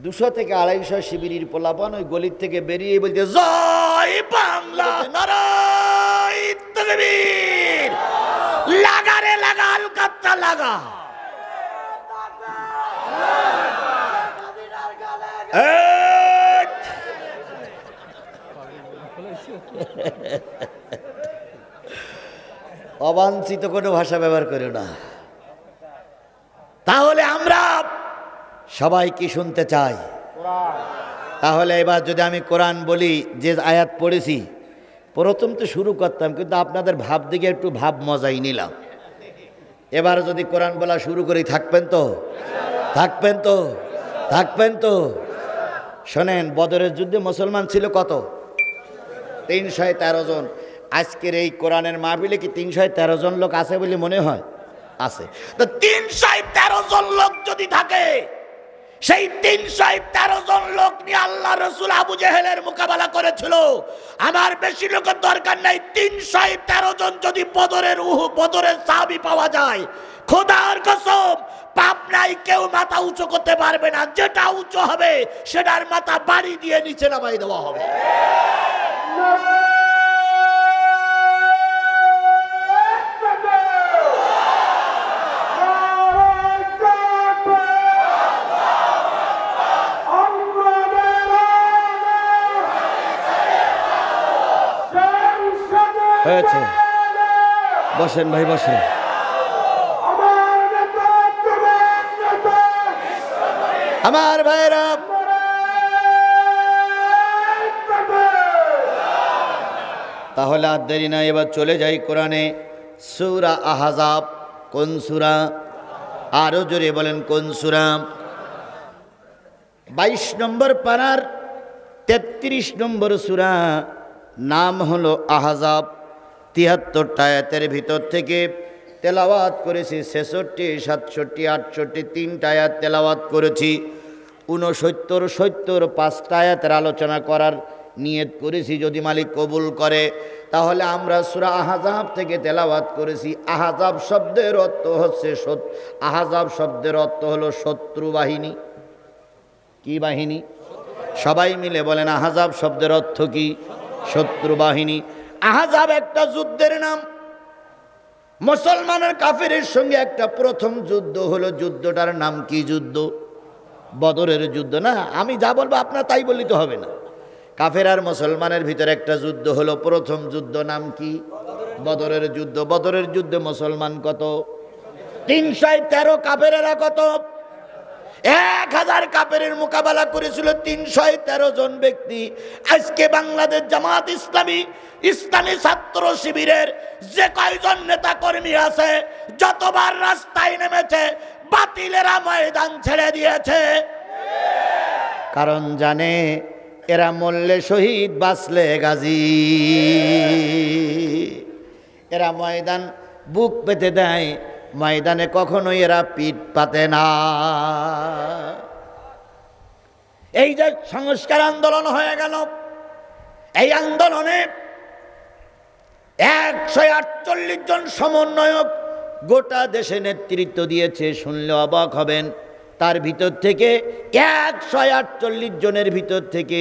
200 থেকে 250 শিবিরের পোলাপান ওই গলির থেকে বেরিয়ে বলছে জয় বাংলা, নারায় তাকবীর, লাগা রে লাগা, আলকাত্তা লাগা। অবাঞ্ছিত কোনো ভাষা ব্যবহার করো না। তাহলে আমরা সবাই কি শুনতে চাই? তাহলে এবার যদি আমি কোরআন বলি, যে আয়াত পড়েছি, প্রথম তো শুরু করতাম, কিন্তু আপনাদের ভাব দিকে একটু ভাব মজাই নিলাম। এবার যদি কোরআন বলা শুরু করি, থাকবেন তো? থাকবেন তো? থাকবেন তো? শোনেন, বদরের যুদ্ধে মুসলমান ছিল কত? 313 জন। আজকের এই কোরআনের মাহফিলে কি 313 জন লোক আছে বলে মনে হয়? আছে। তো 313 জন লোক যদি থাকে, সেই 313 জন লোক নিয়ে আল্লাহ রাসূল আবু জেহেলের মোকাবেলা করেছিল। আমার বেশি লোকের দরকার নাই, 313 জন যদি বদরের সাহাবী পাওয়া যায়, খোদার কসম, পাপ নাই, কেউ মাথা উঁচু করতে পারবে না। যেটা উঁচু হবে সেটার মাথা বাড়ি দিয়ে নিচে নামাই দেওয়া হবে। হয়েছে, বসেন ভাই, বসেন। আমার ভাইরা, তাহলে আর দেরি না, এবার চলে যাই কোরআনে। সূরা আহজাব। কোন সূরা? আরো জোরে বলেন, কোন সূরা? 22 নম্বর পারার 33 নম্বর সূরা, নাম হলো আহজাব। 73টা আয়াতের ভিতর থেকে তেলাওয়াত করেছি 66, 67, 68, 3টা আয়াত তেলাওয়াত করেছি। 69, 70, 5টা আয়াতের আলোচনা করার নিয়ত করেছি। যদি মালিক কবুল করে, তাহলে আমরা সূরা আহজাব থেকে তেলাওয়াত করেছি। আহজাব শব্দের অর্থ হচ্ছে আহজাব শব্দের অর্থ হলো শত্রু বাহিনী। কি বাহিনী? সবাই মিলে বলেন, আহজাব শব্দের অর্থ কি? শত্রু বাহিনী। আহজাব একটা যুদ্ধের নাম। মুসলমানের কাফেরের সঙ্গে একটা প্রথম যুদ্ধ হলো। যুদ্ধটার নাম কি? যুদ্ধ বদরের যুদ্ধ। না, আমি যা বলবো আপনার তাই বলতে হবে না। কাফের আর মুসলমানের ভিতরে একটা যুদ্ধ হলো, প্রথম যুদ্ধ। নাম কি? বদরের যুদ্ধ। বদরের যুদ্ধে মুসলমান কত? 313। কাফেরেরা কত? 1000 কাফেরের মোকাবেলা করেছিল 313 জন ব্যক্তি। আজকে বাংলাদেশ জামাত ইসলামী, ইসলামী ছাত্র শিবিরের যে কয়জন নেতা কর্মী আছে, যতবার রাস্তায় নেমেছে, বাতিলেরা ময়দান ছেড়ে দিয়েছে। কারণ জানে এরা মরলে শহীদ, বাঁচলে গাজী। এরা ময়দান বুক পেতে দেয়, ময়দানে কখনোই এরা পিঠ পাতে না। এই যে সংস্কার আন্দোলন হয়ে গেল, এই আন্দোলনে 148 জন সমন্বয়ক গোটা দেশে নেতৃত্ব দিয়েছে। শুনলে অবাক হবেন, তার ভিতর থেকে 148 জনের ভিতর থেকে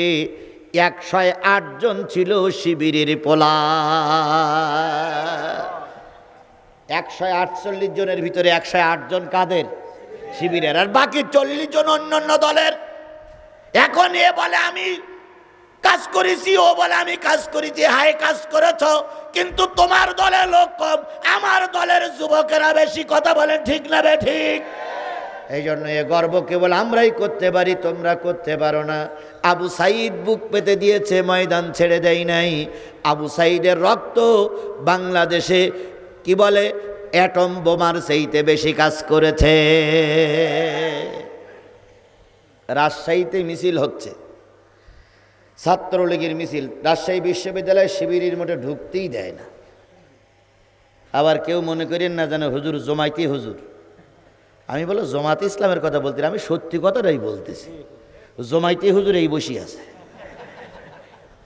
108 জন ছিল শিবিরের পোলা। 148 জনের ভিতরে 108 জন কাদের? শিবিরের। আর বাকি 40 জন অন্যান্য দলের। এখন এ বলে আমি কাজ করেছি, ও বলে আমি কাজ করেছি। হাই, কাজ করেছ, কিন্তু তোমার দলের লোক কম, আমার দলের যুবকেরা বেশি। কথা বলেন ঠিক না বে ঠিক? এই জন্য এ গর্ব কেবল আমরাই করতে পারি, তোমরা করতে পারো না। আবু সাইদ বুক পেতে দিয়েছে, ময়দান ছেড়ে দেয় নাই। আবু সাইদের রক্ত বাংলাদেশে কি বলে, অ্যাটম বোমার চাইতে বেশি কাজ করেছে। রাজশাহীতে মিছিল হচ্ছে, ছাত্রলীগের মিছিল। রাজশাহী বিশ্ববিদ্যালয় শিবিরের মধ্যে ঢুকতেই দেয় না। আবার কেউ মনে করেন না যেন হুজুর জমাইতি হুজুর। আমি বলো জমাতে ইসলামের কথা বলতে, আমি সত্যি কথাটাই বলতেছি। জমাইতি হুজুর এই বসি আছে।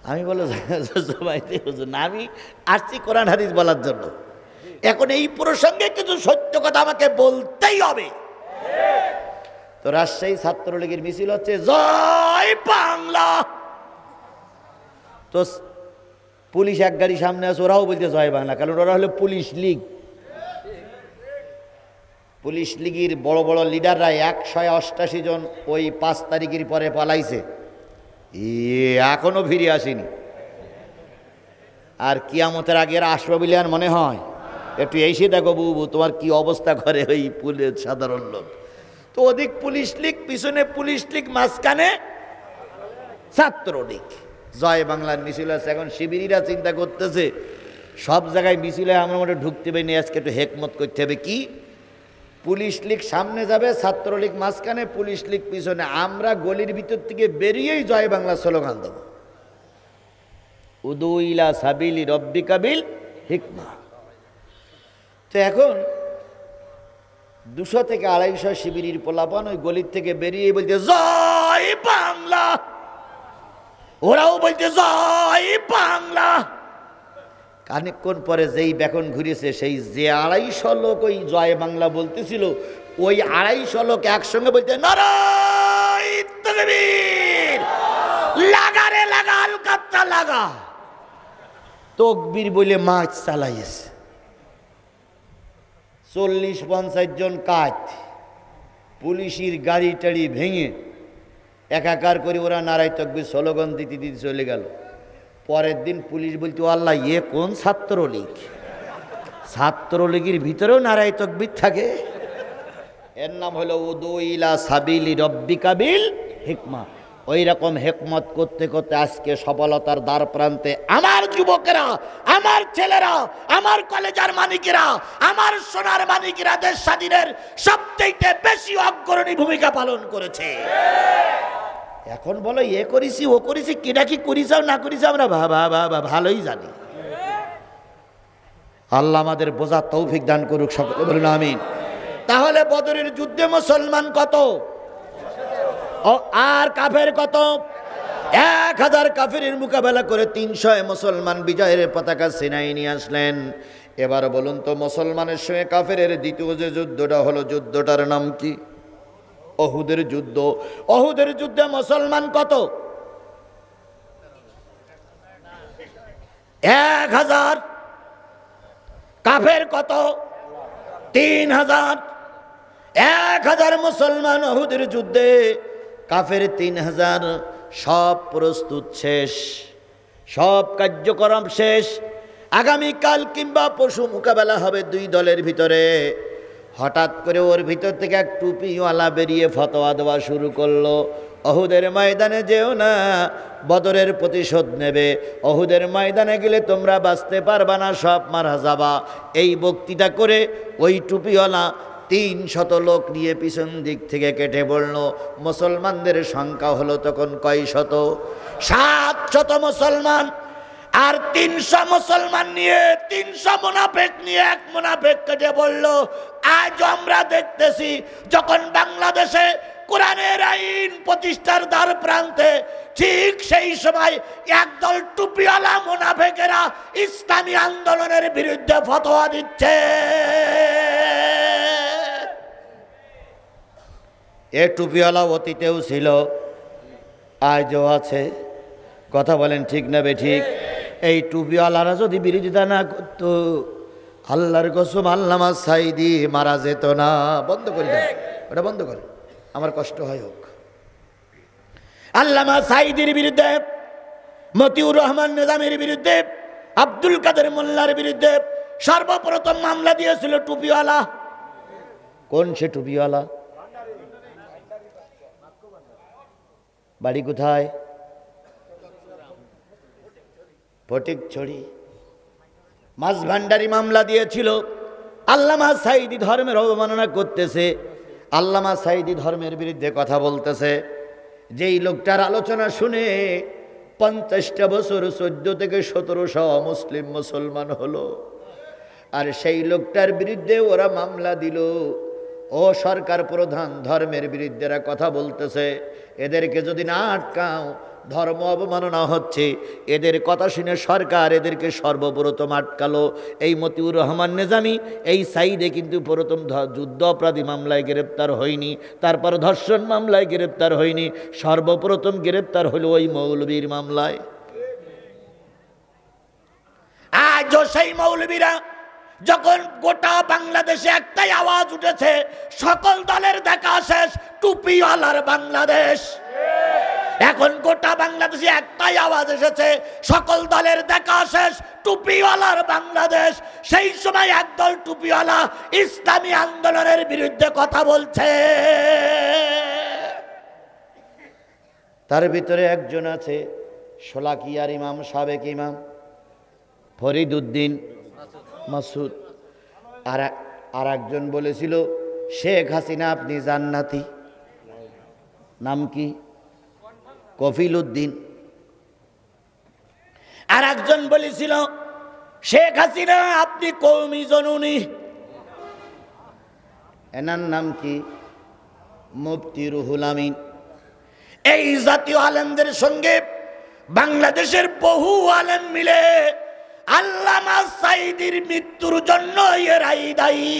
আমি বলো জমাইতি হুজুর না, আমি আসছি কোরআন হাদিস বলার জন্য। এখন এই প্রসঙ্গে কিছু সত্য কথা আমাকে বলতেই হবে। তো রাজশাহী ছাত্রলীগের মিছিল হচ্ছে জয় বাংলা। তো পুলিশ এক গাড়ি সামনে আছে, ওরাও বলতে জয় বাংলা, কারণ ওরা হলো পুলিশ লীগ। পুলিশ লীগের বড় বড় লিডাররা 188 জন ওই 5 তারিখের পরে পালাইছে, এখনো ফিরে আসেনি। আর কিয়ামতের আগে এরা আসবে বলে আর মনে হয়? একটু এসে দেখো বুবু তোমার কি অবস্থা করে ওই পুলিশ সাধারণ লোক। তো ওদিক পুলিশ লীগ, পিছনে পুলিশ লীগ, মাঝখানে ছাত্রলীগ। জয় বাংলার মিছিল আছে। এখন শিবিরিরা চিন্তা করতেছে সব জায়গায় মিছিলে আমরা মনে ঢুকতে পারিনি, আজকে একটু হেকমত করতে হবে। কি? পুলিশ লীগ সামনে যাবে, ছাত্রলীগ মাঝখানে, পুলিশ লীগ পিছনে। আমরা গলির ভিতর থেকে বেরিয়েই জয় বাংলা স্লোগান দেব, উদু ইলা সাবিলি রব্বিকা বিল হিকমা। তো এখন 200 থেকে 250 শিবিরের পোলাপান ওই গলির থেকে বেরিয়ে বলতে জয় বাংলা, ওরাও বলতে জয় বাংলা। খানিকক্ষণ পরে যেই বেকন ঘুরেছে, সেই যে 250 লোক ওই জয় বাংলা বলতেছিল, ওই 250 লোক একসঙ্গে বলতে নারায়ে তাকবীর, লাগা রে লাগা, আলকাত্তা লাগা। তকবীর বলে মাছ চালাইছে। 40-50 জন কাজ পুলিশের গাড়ি টাড়ি ভেঙে একাকার করে ওরা নারায়ে তাকবীর স্লোগান দিতে দিতে চলে গেল। পরের দিন পুলিশ বলতে আল্লাহ, কোন ছাত্রলীগ? ছাত্রলীগের ভিতরেও নারায়ে তাকবীর থাকে। এর নাম হলো উদু ইলা সাবিলি রব্বিকা বিল হিকমা। ওই রকম হেকমত করতে করতে আজকে সফলতার দ্বার প্রান্তে আমার যুবকেরা, আমার ছেলেরা, আমার কলেজের মানিকেরা, আমার সোনার মানিকেরা দেশ স্বাধীনের সবচেয়ে বেশি অগ্রণী ভূমিকা পালন করেছে। এখন বলো করেছি ও করেছি, কেটা কি করিস না করিস আমরা ভালোই জানি। আল্লাহ আমাদের বোঝার তৌফিক দান করুক, সকলে বলুন আমিন। তাহলে বদরের যুদ্ধে মুসলমান কত আর কাফের কত? 1000 কাফেরের মোকাবেলা করে 300 মুসলমান বিজয়ের পতাকা ছিনাই নিয়ে আসলেন। এবার বলুন তো, মুসলমানের সঙ্গে কাফেরের দ্বিতীয় যে যুদ্ধটা হলো, যুদ্ধটার নাম কি? অহুদের যুদ্ধ। অহুদের যুদ্ধে মুসলমান কত? 1000। কাফের কত? 3000। 1000 মুসলমান অহুদের যুদ্ধে, কাফের 3000। সব প্রস্তুত শেষ, সব কার্যক্রম শেষ। আগামীকাল কিংবা পরশু মোকাবেলা হবে 2 দলের ভিতরে। হঠাৎ করে ওর ভিতর থেকে এক টুপিওয়ালা বেরিয়ে ফতোয়া দেওয়া শুরু করলো, অহুদের ময়দানে যেও না, বদরের প্রতিশোধ নেবে। অহুদের ময়দানে গেলে তোমরা বাঁচতে পারবা না, সব মারা যাবা। এই বক্তৃতা করে ওই টুপিওয়ালা 300 লোক নিয়ে পিছন দিক থেকে কেটে পড়ল। মুসলমানদের সংখ্যা হলো তখন কয় শত? 700 মুসলমান। আর 300 মুসলমান নিয়ে, 300 মুনাফিক নিয়ে এক মুনাফিক কেটে পড়ল। আজ আমরা দেখতেছি, যখন বাংলাদেশে কোরআনের আইন প্রতিষ্ঠার দ্বার প্রান্তে, ঠিক সেই সময় একদল টুপিওয়ালা মুনাফিকেরা ইসলামী আন্দোলনের বিরুদ্ধে ফতোয়া দিচ্ছে। এ টুপিওয়ালা অতীতেও ছিল, আজও আছে। কথা বলেন ঠিক না বেঠিক? এই টুপিওয়ালারা যদি বিরোধিতা না করত, আল্লাহর কসম আল্লামা সাইদি মারা যেত না। বন্ধ করে দেন, ওটা বন্ধ করে, আমার কষ্ট হয় হোক। আল্লামা সাইদির বিরুদ্ধে, মতিউর রহমান নিজামীর বিরুদ্ধে, আব্দুল কাদের মোল্লার বিরুদ্ধে সর্বপ্রথম মামলা দিয়েছিল টুপিওয়ালা। কোন সে টুপিওয়ালা? বাড়ি কোথায়? ফটিকছড়ি। মাছ ভান্ডারি মামলা দিয়েছিল। আল্লামা সাইদি ধর্মের অবমাননা করতেছে, আল্লামা সাইদি ধর্মের বিরুদ্ধে কথা বলতেছে। যেই লোকটার আলোচনা শুনে 50টা বছর 14 থেকে 1700 মুসলিম মুসলমান হলো, আর সেই লোকটার বিরুদ্ধে ওরা মামলা দিল। ও সরকার প্রধান ধর্মের বিরুদ্ধে কথা বলতেছে, এদেরকে যদি না আটকাও ধর্ম অবমাননা হচ্ছে। এদের কথা শুনে সরকার এদেরকে সর্বপ্রথম আটকালো। এই মতিউর রহমান নিজামী, এই সাইদে কিন্তু প্রথম যুদ্ধ অপরাধী মামলায় গ্রেপ্তার হয়নি, তারপর ধর্ষণ মামলায় গ্রেপ্তার হয়নি, সর্বপ্রথম গ্রেপ্তার হলো ওই মৌলবীর মামলায়। আজও সেই মৌলবীরা যখন গোটা বাংলাদেশে একটাই আওয়াজ উঠেছে, সকল দলের দেখা শেষ, টুপিওয়ালার বাংলাদেশ। এখন গোটা বাংলাদেশে একটাই আওয়াজ এসেছে, সকল দলের দেখা শেষ, টুপিওয়ালার বাংলাদেশ। সেই সময় একদল টুপিওয়ালা ইসলামী আন্দোলনের বিরুদ্ধে কথা বলছে। তার ভিতরে একজন আছে শোলাকিয়ার ইমাম, সাবেক ইমাম ফরিদ উদ্দিন মাসুদ। আর একজন বলেছিল শেখ হাসিনা আপনি জান্নাতি, নাম কি? কফিল উদ্দিন। আর একজন বলেছিল শেখ হাসিনা আপনি কওমি জননী, এনার নাম কি? মুফতি রুহুল আমিন। এই জাতীয় আলেমদের সঙ্গে বাংলাদেশের বহু আলেম মিলে আল্লামা সাঈদীর মৃত্যুর জন্য এরাই দায়ী।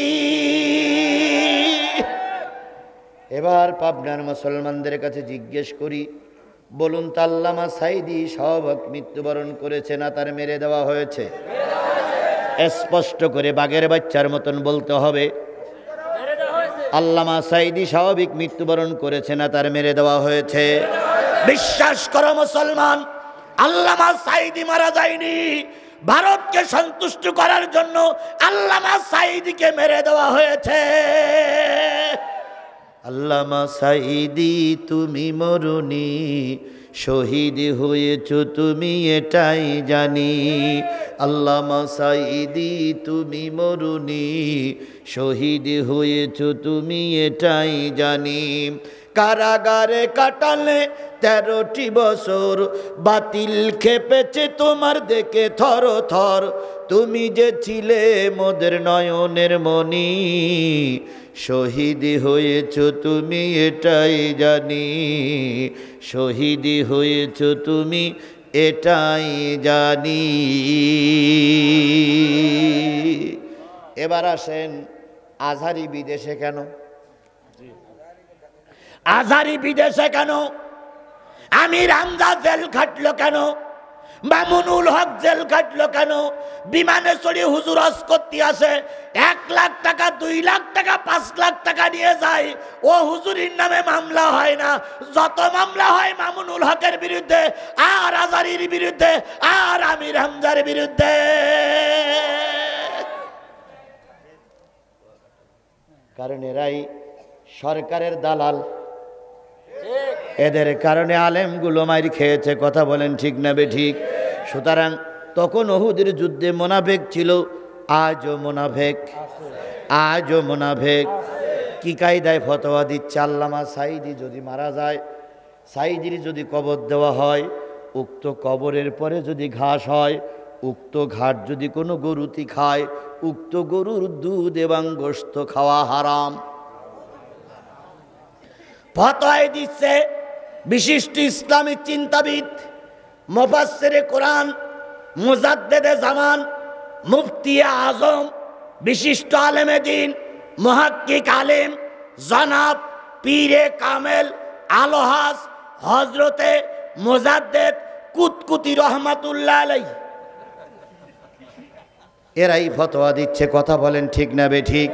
এবার পাবনার মুসলমানদের কাছে জিজ্ঞেস করি, বলুন তো আল্লামা সাঈদী শাহবাগ মৃত্যুবরণ করেছে না তার মেরে দেওয়া হয়েছে? স্পষ্ট করে বাঘের বাচ্চার মতন বলতে হবে, আল্লামা সাঈদী স্বাভাবিক মৃত্যুবরণ করেছে না তার মেরে দেওয়া হয়েছে? বিশ্বাস করো মুসলমান, আল্লামা সাঈদী মারা যায়নি। ভারতকে সন্তুষ্ট করার জন্য আল্লামা সাঈদীকে মেরে দেওয়া হয়েছে। আল্লামা সাঈদী তুমি মরুনি, শহীদ হয়েছ তুমি এটাই জানি। আল্লামা সাঈদী তুমি মরুনি, শহীদ হয়েছ তুমি এটাই জানি। কারাগারে কাটালে 13টি বছর, বাতিল খেপেছে তোমার দেখে থর থর। তুমি যে ছিলে মোদের নয়নের মনি, শহীদ হয়েছ তুমি এটাই জানি। শহীদ হয়েছ তুমি এটাই জানি। এবার আসেন, আজহারি বিদেশে কেন? আজহারি বিদেশে কেন? আমির হামজা জেল খাটলো কেন? মামুনুল হক জেল খাটলো কেন? বিমানে চড়ে হুজুর হজ করতে আসে, 1 লাখ টাকা 2 লাখ টাকা 5 লাখ টাকা নিয়ে যায়, ও হুজুরির নামে মামলা হয় না। যত মামলা হয় মামুনুল হকের বিরুদ্ধে, আর আজহারির বিরুদ্ধে, আর আমির হামজার বিরুদ্ধে। কারণ এরাই সরকারের দালাল, এদের কারণে আলেমগুলো মাইর খেয়েছে। কথা বলেন ঠিক না বেঠিক? সুতরাং তখন উহুদের যুদ্ধে মুনাফিক ছিল, আজও মুনাফিক, আজও মুনাফিক। কি কায়দায় ফতোয়া দিচ্ছে? আল্লামা সাঈদী যদি মারা যায়, সাঈদীর যদি কবর দেওয়া হয়, উক্ত কবরের পরে যদি ঘাস হয়, উক্ত ঘাট যদি কোনো গরুতি খায়, উক্ত গরুর দুধ এবং গোশত খাওয়া হারাম। ফতোয়া দিচ্ছে বিশিষ্ট ইসলামী চিন্তাবিদ, মুফাসসিরে কোরআন, মুজাদ্দেদে জামান, মুফতি আজম, বিশিষ্ট আলেমে দ্বীন, মুহাক্কিক আলেম জনাব পীরে কামেল আলহাজ হযরতে মুজাদ্দেদ কুতকুতি রহমাতুল্লাহ আলাইহি, এরাই ফতোয়া দিচ্ছে। কথা বলেন ঠিক না বেঠিক?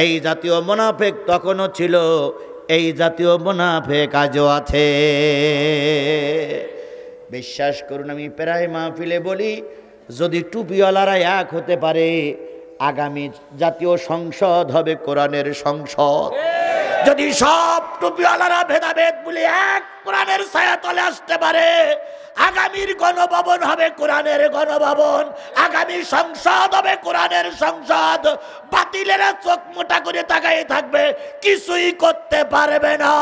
এই জাতীয় মুনাফিক তখনও ছিল, এই জাতীয় মুনাফিক আজও আছে। বিশ্বাস করুন, আমি প্রায় মাহফিলে বলি, যদি টুপিওয়ালারা এক হতে পারে, আগামী জাতীয় সংসদ হবে কোরআনের সংসদ। যদি সব টুপিওয়ালারা ভেদাভেদ বলে এক কোরআনের ছায়াতলে আসতে পারে, আগামীর গণভবন হবে কোরআনের গণভবন, আগামী সংসদ হবে কোরআনের সংসদ। বাতিলেরা চোখ মোটা করে তাকাই থাকবে, কিছুই করতে পারবে না।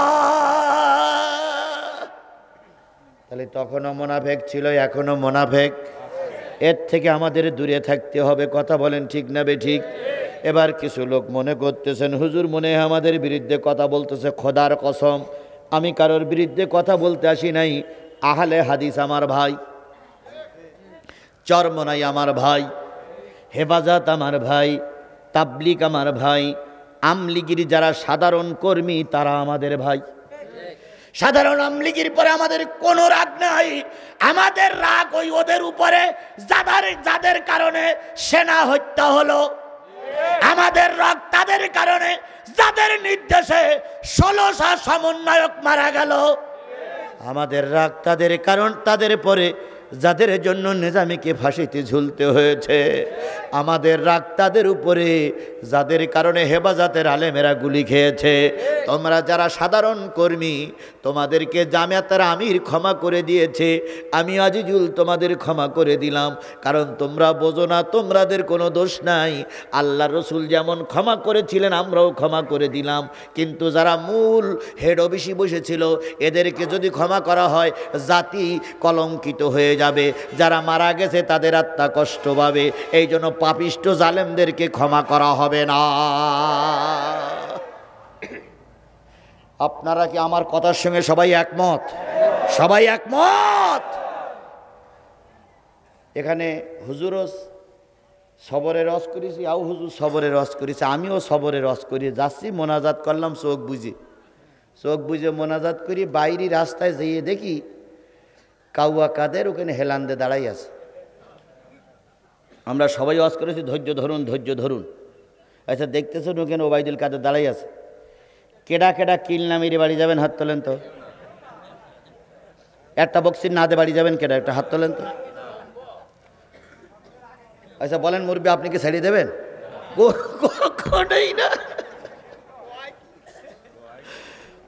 তাহলে তখনও মুনাফিক ছিল, এখনো মুনাফিক। এর থেকে আমাদের দূরে থাকতে হবে। কথা বলেন ঠিক না বেঠিক? এবার কিছু লোক মনে করতেছেন হুজুর মনে হয় আমাদের বিরুদ্ধে কথা বলতেছে। খোদার কসম, আমি কারোর বিরুদ্ধে কথা বলতে আসি নাই, আহলে হাদিস আমার ভাই, চরমনাই আমার ভাই, হেফাজত আমার ভাই, তাবলিগ আমার ভাই, আমলিগির যারা সাধারণ কর্মী তারা আমাদের ভাই। সাধারণ আমলিগির পরে আমাদের কোনো রাগ নাই, আমাদের রাগ ওই ওদের উপরে যাদের কারণে সেনা হত্যা হলো। আমাদের রাগ তাদের কারণে যাদের নির্দেশে 16টা সমন্বয়ক মারা গেল। আমাদের রাগ তাদের কারণ তাদের পরে যাদের জন্য নিজামীকে ফাঁসিতে ঝুলতে হয়েছে। আমাদের রাগ তাদের উপরে যাদের কারণে হেফাজতের আলেমেরা গুলি খেয়েছে। তোমরা যারা সাধারণ কর্মী তোমাদেরকে জামায়াতের আমির ক্ষমা করে দিয়েছে, আমি আজিজুল তোমাদের ক্ষমা করে দিলাম, কারণ তোমরা বোঝো না তোমাদের কোনো দোষ নাই। আল্লাহ রসুল যেমন ক্ষমা করেছিলেন আমরাও ক্ষমা করে দিলাম, কিন্তু যারা মূল হেড অফিসে বসেছিল এদেরকে যদি ক্ষমা করা হয় জাতি কলঙ্কিত হয়ে যাবে, যারা মারা গেছে তাদের আত্মা কষ্ট পাবে। এই জন্য পাপিষ্ট জালেমদেরকে ক্ষমা করা হবে না। আপনারা কি আমার কথার সঙ্গে সবাই একমত? সবাই একমত? এখানে হুজুরও সবরের রস করেছি, আও হুজুর সবরের রস করেছি, আমিও সবরের রস করি। যাচ্ছি মোনাজাত করলাম চোখ বুঝে মোনাজাত করি, বাইরে রাস্তায় যেয়ে দেখি কাউয়া কাদের ওখানে হেলান্দে দাঁড়াই আছে। আমরা সবাই ওয়াজ করেছি ধৈর্য ধরুন ধৈর্য ধরুন। আচ্ছা দেখতেছেন ওখানে ওবায়দুল কাদের দাঁড়াই আছে। কেডা কেডা কিল না মেরে বাড়ি যাবেন হাত তোলেন তো। একটা বক্সির না দে বাড়ি যাবেন কেডা, একটা হাত তোলেন তো। আচ্ছা বলেন মুরব্বী আপনি কি ছেড়ে দেবেন? কখনোই না।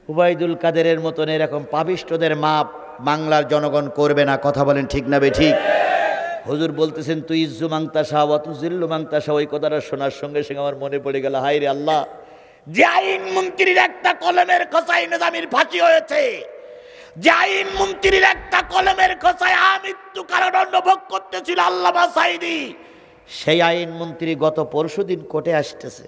ওবায়দুল কাদেরের মতন এরকম পাপিষ্টদের মাপ বাংলার জনগণ করবে না। কথা বলেন ঠিক না বে ঠিক? হুজুর বলতেছেন তুই ইজ্জু মাংতা শাহ অত জিল্লু মাংতা শাহ, ওই কথাটা শোনার সঙ্গে সঙ্গে আমার মনে পড়ে গেল, হায় রে আল্লাহ, যে আইন মন্ত্রীর একটা কলমের খোঁচায় নিজামীর ফাঁসি হয়েছে, যে আইন মন্ত্রীর একটা কলমের খোঁচায় আমৃত্যু কারাদণ্ড ভোগ করতেছিল আল্লামা সাঈদী, সেই আইন মন্ত্রী গত পরশুদিন কোর্টে আসতেছে।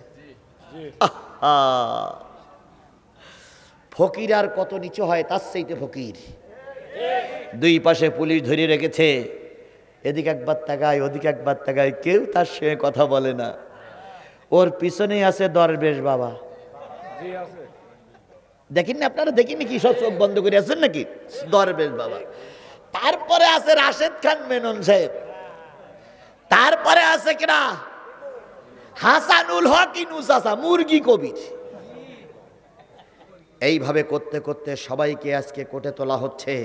ফকির আর কত নিচু হয় তার চাইতে ফকির। দুই পাশে পুলিশ ধরে রেখেছে, এদিকে একবার তাকায় ওদিকে একবার তাকায়, কেউ তার সঙ্গে কথা বলে না। ওর পিছনেই আছে দরবেশ বাবা, দেখেন না আপনারা? দেখেননি কি সব চোখ বন্ধ করে আছেন নাকি? দরবেশ বাবা। তারপরে আছে রাশেদ খান মেনন সাহেব, তারপরে আছে কিনা হাসানুল হক ইনুস আসা মুরগি কবির। এইভাবে করতে করতে সবাইকে আজকে কোর্টে তোলা হচ্ছে।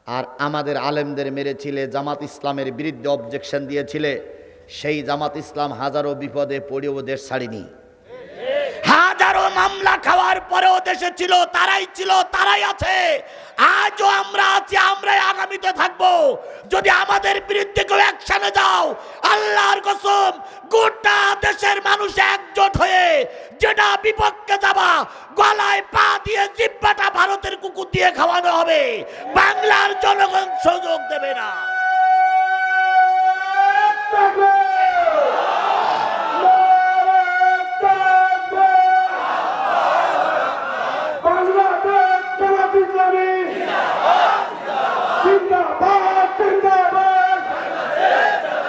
আর আমাদের আলেমদের মেরেছিলে, জামাত ইসলামের বিরুদ্ধে অবজেকশন দিয়েছিলে, সেই জামাত ইসলাম হাজারো বিপদে পড়েও দেশ ছাড়িনি। হাজারো মামলা খাওয়ার পরেও দেশে ছিল, তারাই আছে। আজও আমরা আছি, আমরাই আগামীতে থাকবো। যদি আমাদের বিরুদ্ধে কেউ অ্যাকশনে যাও, আল্লাহর কসম গোটা দেশের মানুষ একজোট হয়ে যেটা বিপক্ষে যাবা, গলায় পা দিয়ে জিহ্বাটা ভারতের কুকুর দিয়ে খাওয়ানো হবে। বাংলার জনগণ সুযোগ দেবে না।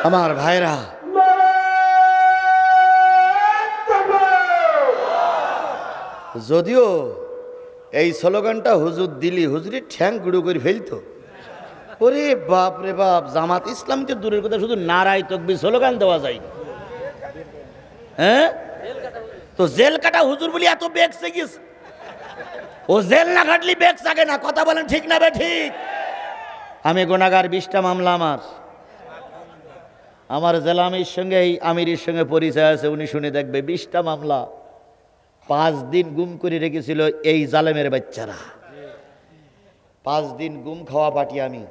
আমার ভাইরা, যদিও এই স্লোগানটা হুজুর দিলি হুজুরের ঠ্যাং গুঁড়ো করে ফেলতো। ওরে বাপ রে বাপ, জামাত ইসলামকে দূরের কথা, শুধু নারায় তাকবীর স্লোগান দেওয়া যায়। হ্যাঁ, তো জেল কাটা হুজুর বলি এত বেগসে গেছে। ও জেল না কাটলি বেগ থাকে না। কথা বলেন ঠিক না বে ঠিক? আমি গুনাহগার, 20টা মামলা আমার জেলা আমির সঙ্গে, এই আমিরের সঙ্গে পরিচয় আছে, উনি শুনে দেখবে। 20টা মামলা, 5 দিন গুম করে রেখেছিল এই জালেমের বাচ্চারা। 5 দিন গুম খাওয়া পাটি আমি।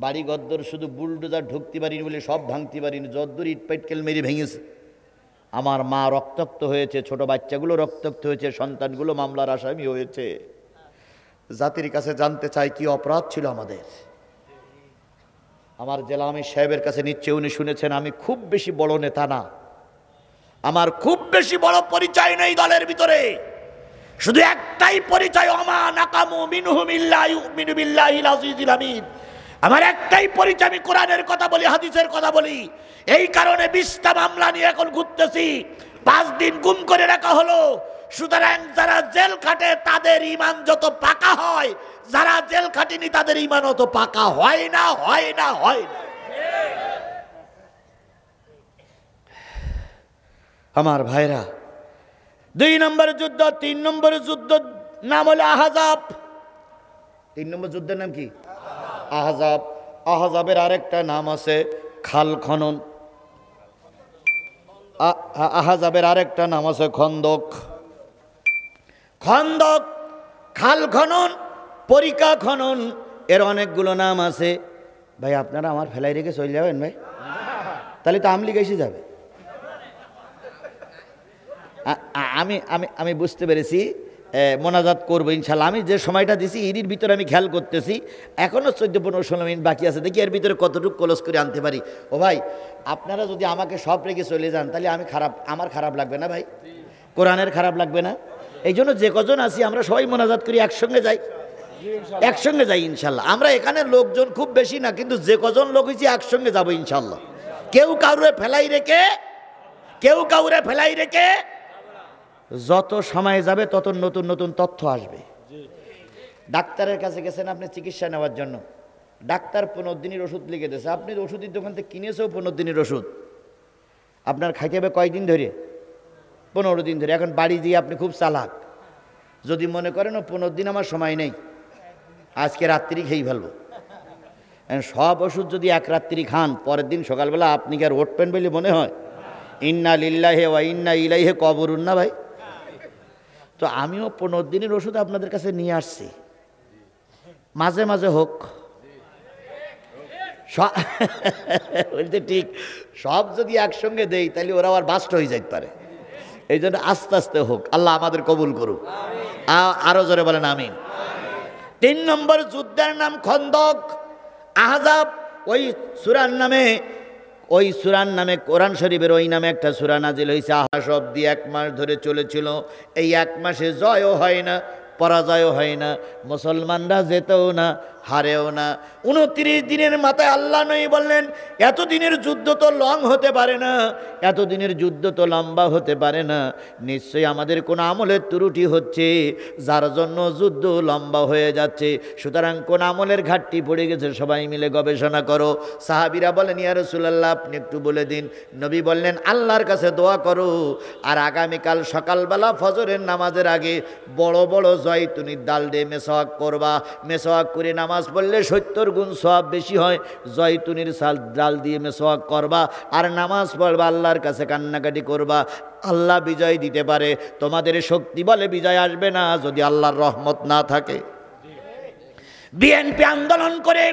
বাড়ি গদ্দর শুধু বুলডোজার ঢুকতে পারিনি বলে সব ভাঙতে পারিনি, যদ্দুর ইট পাইটকেল মেরে ভেঙেছে। আমার মা রক্তাক্ত হয়েছে, ছোট বাচ্চাগুলো রক্তাক্ত হয়েছে, সন্তানগুলো মামলার আসামি হয়েছে। জাতির কাছে জানতে চাই কি অপরাধ ছিল আমাদের। আমার জেলা আমির সাহেবের কাছে নিচ্ছে, উনি শুনেছেন আমি খুব বেশি বড় নেতা না, আমার খুব বেশি বড় পরিচয় নেই দলের ভিতরে, শুধু একটাই পরিচয়, ওমা নাকামু মিনহুম ইল্লা ইউমিনু বিল্লাহিল আজিজিল হামিদ। আমার একটাই পরিচয়, আমি কোরআনের কথা বলি, হাদিসের কথা বলি। এই কারণে 20টা মামলা নিয়ে এখন ঘুরতেছি, 5 দিন গুম করে রাখা হলো। সুতরাং যারা জেল খাটে তাদের ঈমান যত পাকা হয়, যারা জেল খাটেনি তাদের ঈমান অত পাকা হয় না, হয় না, হয় না। আমার ভাইরা, 2 নম্বর যুদ্ধ, 3 নম্বর যুদ্ধ নাম হলো আহজাব। 3 নম্বর যুদ্ধের নাম কি? আহজাব। আহজাবের আরেকটা নাম আছে খাল খনন। আহজাবের আরেকটা নাম আছে খন্দক। খন্দক, খাল খনন, পরিকা খনন, এর অনেকগুলো নাম আছে। ভাই আপনারা আমার ফেলাই রেখে চলে যাবেন ভাই, তাহলে তো আমলি এসে যাবে। আমি আমি আমি বুঝতে পেরেছি, মোনাজাত করবো ইনশাল্লাহ। আমি যে সময়টা দিছি এর ভিতরে আমি খেয়াল করতেছি এখনও 14-15-16 মিনিট বাকি আছে, দেখি এর ভিতরে কতটুকু ক্লোজ করে আনতে পারি। ও ভাই, আপনারা যদি আমাকে সব রেখে চলে যান তাহলে আমার খারাপ লাগবে না ভাই? কোরআনের খারাপ লাগবে না? এই জন্য যে কজন আছি আমরা সবাই মোনাজাত করি, একসঙ্গে যাই, একসঙ্গে যাই ইনশাল্লাহ। আমরা এখানে লোকজন খুব বেশি না, কিন্তু যে কজন লোক হয়েছি একসঙ্গে যাবো ইনশাল্লাহ। কেউ কাউরে ফেলাই রেখে যত সময় যাবে তত নতুন নতুন তথ্য আসবে। ডাক্তারের কাছে গেছেন আপনি চিকিৎসা নেওয়ার জন্য, ডাক্তার 15 দিনের ওষুধ লিখে দিয়েছে, আপনি ওষুধের দোকান থেকে কিনেছেও 15 দিনের ওষুধ, আপনার খাইতে হবে কয়দিন ধরে? 15 দিন ধরে। এখন বাড়ি দিয়ে আপনি খুব চালাক, যদি মনে করেন 15 দিন আমার সময় নেই, আজকে রাত্রি খেয়ে ফেলবো, সব ওষুধ যদি এক রাত্রি খান, পরের দিন সকালবেলা আপনি কি আর উঠবেন বলে মনে হয়? ইন্না লিল্লাহি ওয়া ইন্না ইলাইহি কবরুন না ভাই? তো আমিও 15 দিনের ওষুধ আপনাদের কাছে নিয়ে আসছি, মাঝে মাঝে হোক। বলতে ঠিক, সব যদি একসঙ্গে দেই তাহলে ওরা আবার বাস্ট হয়ে যাইতে পারে, এই জন্য আস্তে আস্তে হোক। আল্লাহ আমাদের কবুল করুক, আরো জোরে বলেন আমিন। 3 নম্বর যুদ্ধের নাম খন্দক। আহজাব ওই সূরার নামে কোরআন শরীফের ওই নামে একটা সূরা নাজিল হয়েছে। আহজাব দিয়ে 1 মাস ধরে চলেছিল। এই 1 মাসে জয়ও হয় না, পরাজয়ও হয় না, মুসলমানরা যেতেও না, হারেও না। 29 দিনের মাথায় আল্লাহ নবী বললেন, এতদিনের যুদ্ধ তো লং হতে পারে না, এতদিনের যুদ্ধ তো লম্বা হতে পারে না, নিশ্চয়ই আমাদের কোন আমলের ত্রুটি হচ্ছে যার জন্য যুদ্ধ লম্বা হয়ে যাচ্ছে। সুতরাং কোন আমলের ঘাটতি পড়ে গেছে সবাই মিলে গবেষণা করো। সাহাবীরা বলেন, ইয়া রাসূলুল্লাহ আপনি একটু বলে দিন। নবী বললেন, আল্লাহর কাছে দোয়া করো, আর আগামীকাল সকালবেলা ফজরের নামাজের আগে বড় বড় জয়তুনির ডাল দিয়ে মেসওয়াক করবা। মেসওয়াক করে নামাজ পড়লে 70 গুণ সওয়াব বেশি হয়। জয়তুনির ডাল দিয়ে মেসওয়াক করবা আর নামাজ পড়বা, আল্লাহর কাছে কান্নাকাটি করবা, আল্লাহ বিজয় দিতে পারে। তোমাদের শক্তি বলে বিজয় আসবে না যদি আল্লাহর রহমত না থাকে। বিএনপি আন্দোলন করে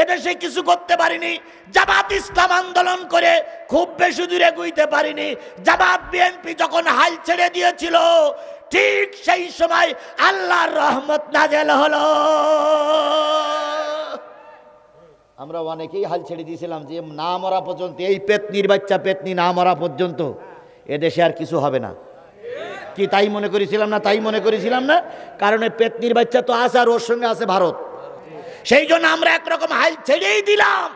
এদেশে কিছু করতে পারিনি, জামাত ইসলাম আন্দোলন করে খুব বেশি দূরে এগোইতে পারিনি। জামাত বিএনপি যখন হাল ছেড়ে দিয়েছিল, ঠিক সেই সময় আল্লাহর রহমত নাযিল হলো। আমরা অনেকেই হাল ছেড়ে দিয়েছিলাম যে না মরা পর্যন্ত, এই পেতনির বাচ্চা পেতনি না মরা পর্যন্ত এদেশে আর কিছু হবে না। কি তাই মনে করেছিলাম না? তাই মনে করেছিলাম না? কারণ পেতনির বাচ্চা তো আছে, আর ওর সঙ্গে আছে ভারত। সেই জন্য আমরা একরকম হাল ছেড়েই দিলাম।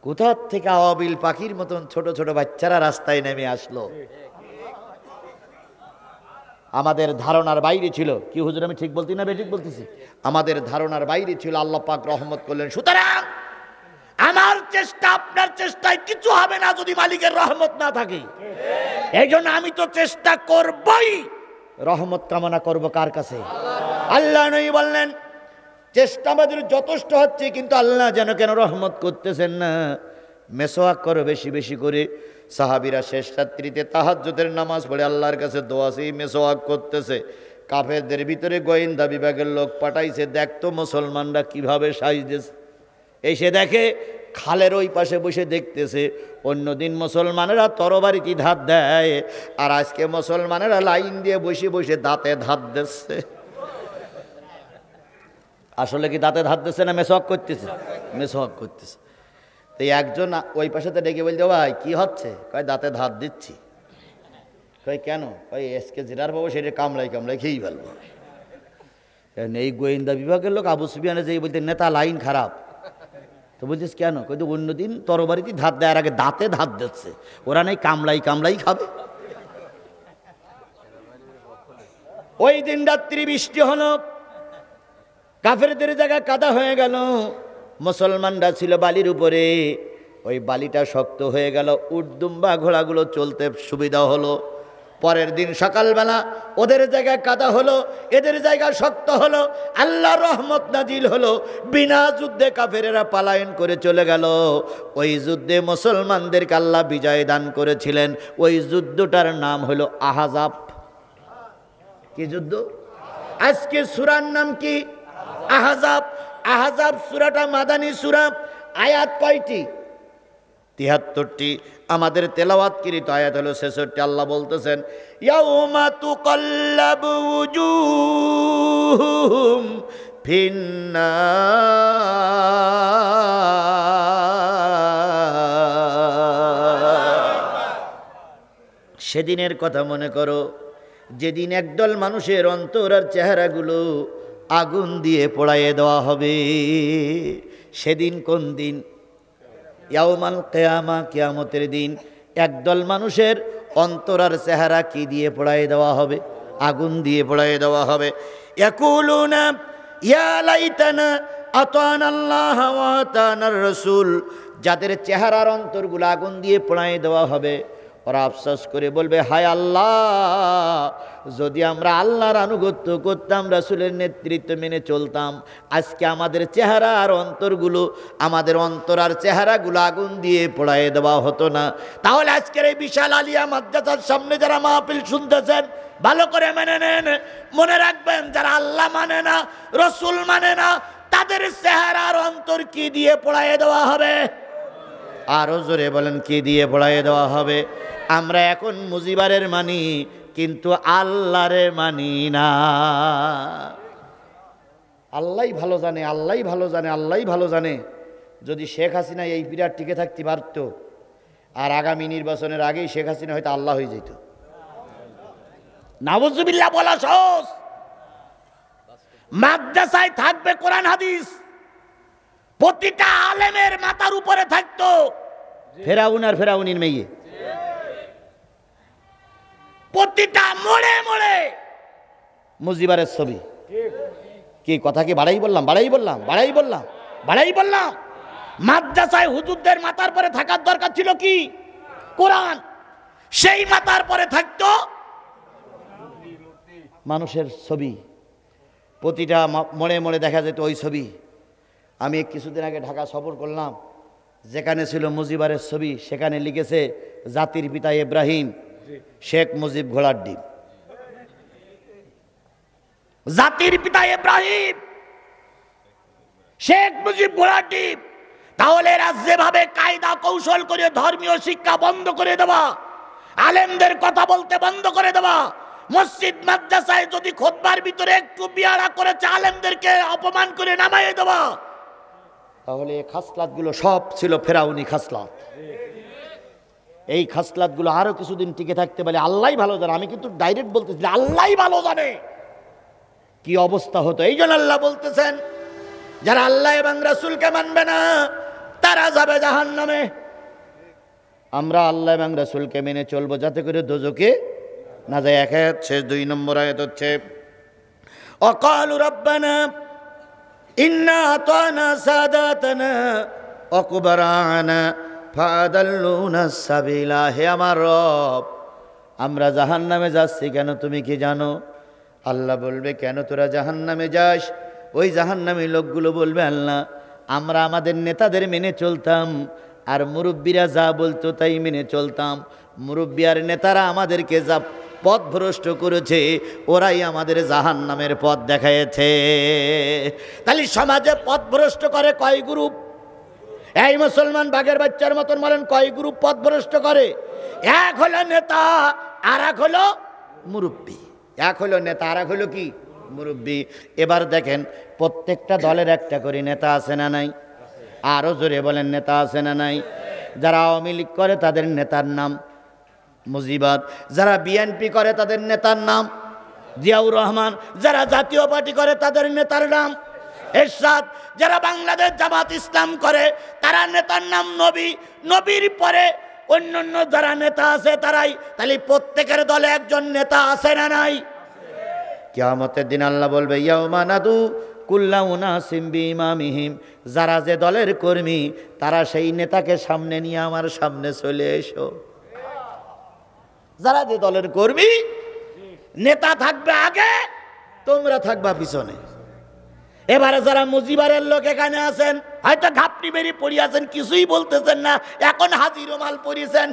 কোথা থেকে আওয়াবিল পাখির মতন ছোট ছোট বাচ্চারা রাস্তায় নেমে আসলো, আমাদের ধারণার বাইরে ছিল। কি হুজুর আমি ঠিক বলছি না বেঠিক বলতেছি? আমাদের ধারণার বাইরে ছিল, আল্লাহ পাক রহমত করলেন। সুতরাং আমার চেষ্টা আপনার চেষ্টায় কিছু হবে না যদি মালিকের রহমত না থাকে। এই জন্য আমি তো চেষ্টা করবই, রহমত কামনা করব কার কাছে? আল্লাহ নবী বললেন, চেষ্টা আমাদের যথেষ্ট হচ্ছে, কিন্তু আল্লাহ যেন কেন রহমত করতেছেন না। মেসওয়াক করো বেশি বেশি করে। সাহাবীরা শেষ রাত্রিতে তাহাজ্জুদের নামাজ পড়ে আল্লাহর কাছে দোয়া চেয়ে মেসওয়াক করতেছে। কাফেরদের ভিতরে গোয়েন্দা বিভাগের লোক পাঠাইছে, দেখতো মুসলমানরা কিভাবে সাজতেছে। এসে দেখে খালের ওই পাশে বসে দেখতেছে। অন্যদিন মুসলমানেরা তরবারিতে ধাত দেয়, আর আজকে মুসলমানেরা লাইন দিয়ে বসে বসে দাঁতে ধাত দিচ্ছে। আসলে কি দাঁতে ধাত দিচ্ছে না মেসওয়াক করতেছে? মেসওয়াক করতেছে। তো একজন ওই পাশেতে ডেকে বলছে, ভাই কি হচ্ছে? কয় দাঁতে ধাত দিচ্ছি। কই কেন? ওই এসকে জেরার বাবু সেটা কামড়াই কামড়াই খেয়েই ফেলবো। এই গোয়েন্দা বিভাগের লোক আবু সুফিয়ানে যেই বলতে নেতা লাইন খারাপ, তো বলছিস কেন? কই তো অন্যদিন তরবারিতে ধাত দেওয়ার আগে দাঁতে ধাত দিচ্ছে, ওরা নেই কামড়াই কামড়াই খাবে। ওই দিন রাত্রি বৃষ্টি হলো, কাফেরদের জায়গা কাদা হয়ে গেল, মুসলমানরা ছিল বালির উপরে, ওই বালিটা শক্ত হয়ে গেল, উটদুম্বা ঘোড়াগুলো চলতে সুবিধা হলো। পরের দিন সকালবেলা ওদের জায়গায় কাদা হলো, এদের জায়গা শক্ত হলো, আল্লাহর রহমত নাজিল হলো, বিনা যুদ্ধে কাফেরেরা পলায়ন করে চলে গেল। ওই যুদ্ধে মুসলমানদেরকে আল্লাহ বিজয় দান করেছিলেন। ওই যুদ্ধটার নাম হলো আহজাব। কি যুদ্ধ? আজকে সূরার নাম কি? আহজাব। আহজাব সূরাটা মাদানী সূরা। আয়াত কয়টি? ৭৩টি। আমাদের তেলাওয়াতকৃত আয়াত হলো ৬৬। আল্লাহ বলতেছেন, ইয়াউমা তুকাল্লাবু উজুহুহুম ফিন্নার। সেদিনের কথা মনে করো, যেদিন একদল মানুষের অন্তর আর চেহারাগুলো আগুন দিয়ে পোড়াইয়ে দেওয়া হবে। সেদিন কোন দিন? ইয়াউমাল কিয়ামা, কিয়ামতের দিন। একদল মানুষের অন্তর আর চেহারা কি দিয়ে পোড়াইয়ে দেওয়া হবে? আগুন দিয়ে পোড়াইয়ে দেওয়া হবে। ইয়াকুলুনা ইয়া লাইতানা আতানাল্লাহ ওয়া আতানার রাসূল। যাদের চেহারার অন্তরগুলো আগুন দিয়ে পোড়াইয়ে দেওয়া হবে, ওরা আফসোস করে বলবে, হায় আল্লাহ, যদি আমরা আল্লাহর আনুগত্য করতাম, রাসূলের নেতৃত্ব মেনে চলতাম, আজকে আমাদের চেহারা আর অন্তরগুলো, আমাদের অন্তর আর চেহারাগুলো আগুন দিয়ে পোড়াইয়ে দেওয়া হতো না। তাহলে আজকের এই বিশাল আলিয়া মাদ্রাসার সামনে যারা মাহফিল শুনতেছেন, ভালো করে মেনে নেন, মনে রাখবেন, যারা আল্লাহ মানে না, রাসূল মানে না, তাদের চেহারা আর অন্তর কি দিয়ে পোড়াইয়ে দেওয়া হবে? আরো জোরে বলেন, কি দিয়ে পোড়াইয়ে দেওয়া হবে? আমরা এখন মুজিবারের মানি, কিন্তু আল্লাহরে মানি না। আল্লাহই ভালো জানে, আল্লাহই ভালো জানে, আল্লাহই ভালো জানে। যদি শেখ হাসিনা এই পিরিয়ড টিকে থাকতে পারত, আর আগামী নির্বাচনের আগেই শেখ হাসিনা হয়তো আল্লাহ হয়ে যেত। নাউজুবিল্লাহ বলা সহজ। মাদ্রাসায় থাকবে কোরআন হাদিস, প্রতিটা আলেমের মাথার উপরে থাকতো ফেরাউন আর ফেরাউনির মেয়ে, প্রতিটা মোড়ে মোড়ে মুজিবারের ছবি। কি কথা কি বাড়াই বললাম? বাড়াই বললাম? বাড়াই বললাম? বাড়াই বললাম? মাদ্রাসায় হুজুরদের মাথার পরে থাকার দরকার ছিল কি? কোরআন। সেই মাথার পরে থাকতো মানুষের ছবি, প্রতিটা মোড়ে মোড়ে দেখা যেত ওই ছবি। আমি কিছুদিন আগে ঢাকা সফর করলাম, যেখানে ছিল মুজিবারের ছবি, সেখানে লিখেছে জাতির পিতা ইব্রাহিম, শেখ মুজিব ঘোড়ার ডিম। জাতির পিতা ইব্রাহিম, শেখ মুজিব ঘোড়ার ডিম। তাহলে যেভাবে কায়দা কৌশল করে ধর্মীয় শিক্ষা বন্ধ করে দেওয়া, আলেমদের কথা বলতে বন্ধ করে দেওয়া, মসজিদ মাদ্রাসায় যদি খুতবার ভিতরে একটু বিয়ারা করেছে, আলেমদেরকে অপমান করে নামাইয়ে দেওয়া, তাহলে এই খাসলাতগুলো সব ছিল ফেরাউনি খাসলাত। এই খাসলাতগুলো আরো কিছুদিন টিকে থাকতে পারে আল্লাহই ভালো জানে। আমি কিন্তু ডাইরেক্ট বলতেছি, আল্লাহই ভালো জানে কি অবস্থা হতো। এই জন্য আল্লাহ বলতেছেন, যারা আল্লাহ এবং রাসূলকে মানবে না, তারা যাবে জাহান্নামে। আমরা আল্লাহ এবং রাসূলকে মেনে চলবো, যাতে করে দোজখে না যায়। এক আয়াত শেষ, 2 নম্বর আয়াত হচ্ছে, অকালু রব্বানা ইন্না আতানা সাদাতানা ওয়া কুবরানা ফাদাল্লুনা সাবিলা। হে আমার রব, আমরা জাহান্নামে যাচ্ছি কেন তুমি কি জানো? আল্লাহ বলবে, কেন তোরা জাহান্নামে যাস? ওই জাহান্নামী লোকগুলো বলবে, আল্লাহ, আমরা আমাদের নেতাদের মেনে চলতাম, আর মুরব্বীরা যা বলতো তাই মেনে চলতাম। মুরব্বী আর নেতারা আমাদেরকে যা পথ ভ্রষ্ট করেছে, ওরাই আমাদের জাহান্নামের পথ দেখাইছে। তাহলে সমাজে পথ ভ্রষ্ট করে কয় গ্রুপ? এই মুসলমান বাঘের বাচ্চার মতন বলেন, কয় গ্রুপ পথ ভ্রষ্ট করে? এক হলো নেতা, আর এক হলো মুরব্বী। এক হলো নেতা, আর এক হলো কি? মুরব্বী। এবার দেখেন, প্রত্যেকটা দলের একটা করে নেতা আছে না নাই? আরো জোরে বলেন, নেতা আছে না নাই? যারা আওয়ামী লীগ করে তাদের নেতার নাম মুজিবাত। যারা বিএনপি করে তাদের নেতার নাম জিয়াউর রহমান, যারা জাতীয় পার্টি করে তাদের নেতার নাম এরশাদ, যারা বাংলাদেশ জামাত ইসলাম করে তারা নেতার নাম নবী, নবীর পরে অন্যান্য যারা নেতা আছে তারাই। তাহলে প্রত্যেকের দলে একজন নেতা আছে না নাই? কিয়ামতের দিন আল্লাহ বলবে ইয়াউমা নাদু কুল্লা উনাসিম বিইমামিহিম, যারা যে দলের কর্মী তারা সেই নেতাকে সামনে নিয়ে আমার সামনে চলে এসো। যারা যে দলের কর্মী নেতা থাকবে আগে, তোমরা থাকবা পিছনে। এবারে যারা মুজিবারের লোক এখানে আছেন, হয়তো ঘাপটি বেরিয়ে পড়িয়াছেন, কিছুই বলতেছেন না, এখন হাজির মাল পড়িয়েছেন।